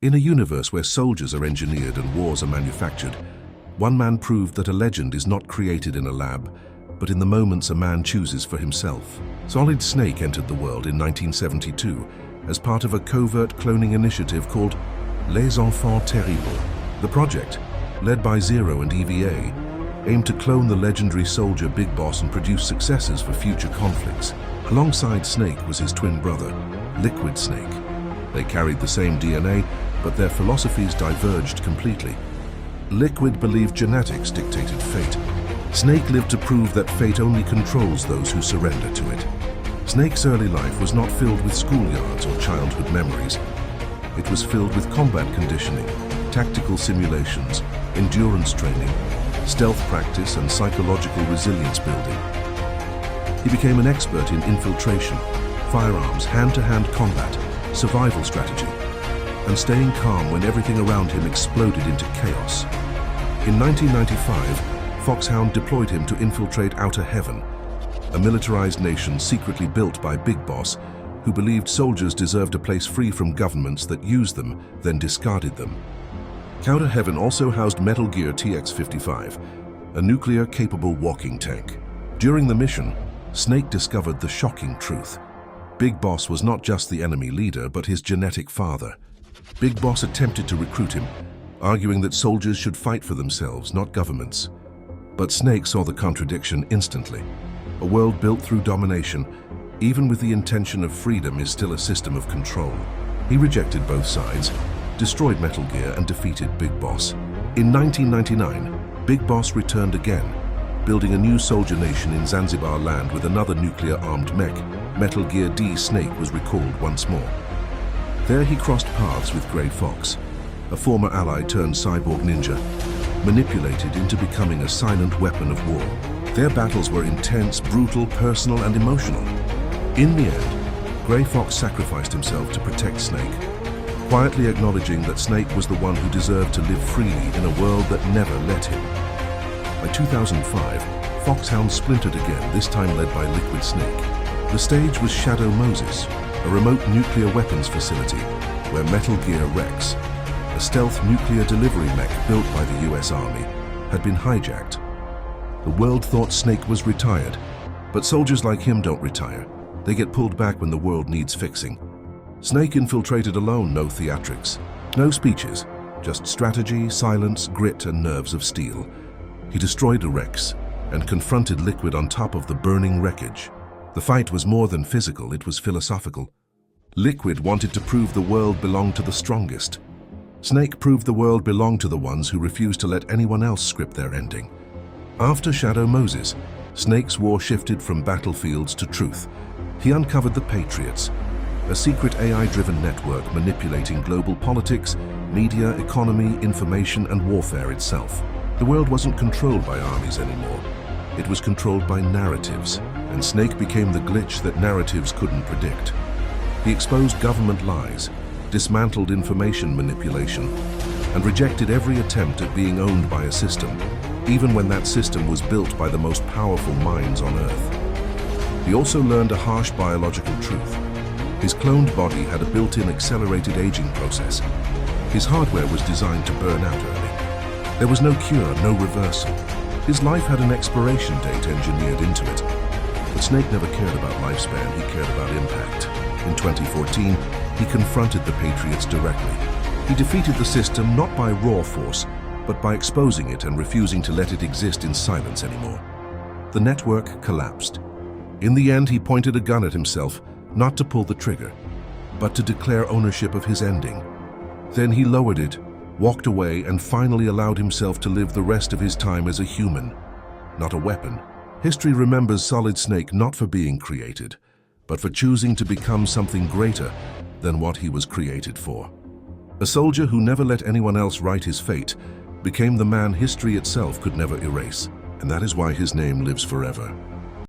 In a universe where soldiers are engineered and wars are manufactured, one man proved that a legend is not created in a lab, but in the moments a man chooses for himself. Solid Snake entered the world in 1972 as part of a covert cloning initiative called Les Enfants Terribles. The project, led by Zero and EVA, aimed to clone the legendary soldier Big Boss and produce successors for future conflicts. Alongside Snake was his twin brother, Liquid Snake. They carried the same DNA, but their philosophies diverged completely. Liquid believed genetics dictated fate. Snake lived to prove that fate only controls those who surrender to it. Snake's early life was not filled with schoolyards or childhood memories. It was filled with combat conditioning, tactical simulations, endurance training, stealth practice, and psychological resilience building. He became an expert in infiltration, firearms, hand-to-hand combat, survival strategy, and staying calm when everything around him exploded into chaos. In 1995, Foxhound deployed him to infiltrate Outer Heaven, a militarized nation secretly built by Big Boss, who believed soldiers deserved a place free from governments that used them, then discarded them. Outer Heaven also housed Metal Gear TX-55, a nuclear-capable walking tank. During the mission, Snake discovered the shocking truth. Big Boss was not just the enemy leader, but his genetic father. Big Boss attempted to recruit him, arguing that soldiers should fight for themselves, not governments. But Snake saw the contradiction instantly. A world built through domination, even with the intention of freedom, is still a system of control. He rejected both sides, destroyed Metal Gear, and defeated Big Boss. In 1999, Big Boss returned again, building a new soldier nation in Zanzibar Land with another nuclear-armed mech. Metal Gear D Snake was recalled once more. There he crossed paths with Grey Fox, a former ally turned cyborg ninja, manipulated into becoming a silent weapon of war. Their battles were intense, brutal, personal, and emotional. In the end, Grey Fox sacrificed himself to protect Snake, quietly acknowledging that Snake was the one who deserved to live freely in a world that never let him. By 2005, Foxhound splintered again, this time led by Liquid Snake. The stage was Shadow Moses, a remote nuclear weapons facility where Metal Gear Rex, a stealth nuclear delivery mech built by the US Army, had been hijacked. The world thought Snake was retired, but soldiers like him don't retire. They get pulled back when the world needs fixing. Snake infiltrated alone, no theatrics, no speeches, just strategy, silence, grit, and nerves of steel. He destroyed a Rex and confronted Liquid on top of the burning wreckage. The fight was more than physical, it was philosophical. Liquid wanted to prove the world belonged to the strongest. Snake proved the world belonged to the ones who refused to let anyone else script their ending. After Shadow Moses, Snake's war shifted from battlefields to truth. He uncovered the Patriots, a secret AI-driven network manipulating global politics, media, economy, information, and warfare itself. The world wasn't controlled by armies anymore. It was controlled by narratives, and Snake became the glitch that narratives couldn't predict. He exposed government lies, dismantled information manipulation, and rejected every attempt at being owned by a system, even when that system was built by the most powerful minds on Earth. He also learned a harsh biological truth. His cloned body had a built-in accelerated aging process. His hardware was designed to burn out early. There was no cure, no reversal. His life had an expiration date engineered into it. But Snake never cared about lifespan, he cared about impact. In 2014, he confronted the Patriots directly. He defeated the system not by raw force, but by exposing it and refusing to let it exist in silence anymore. The network collapsed. In the end, he pointed a gun at himself, not to pull the trigger, but to declare ownership of his ending. Then he lowered it, walked away, and finally allowed himself to live the rest of his time as a human, not a weapon. History remembers Solid Snake not for being created, but for choosing to become something greater than what he was created for. A soldier who never let anyone else write his fate became the man history itself could never erase, and that is why his name lives forever.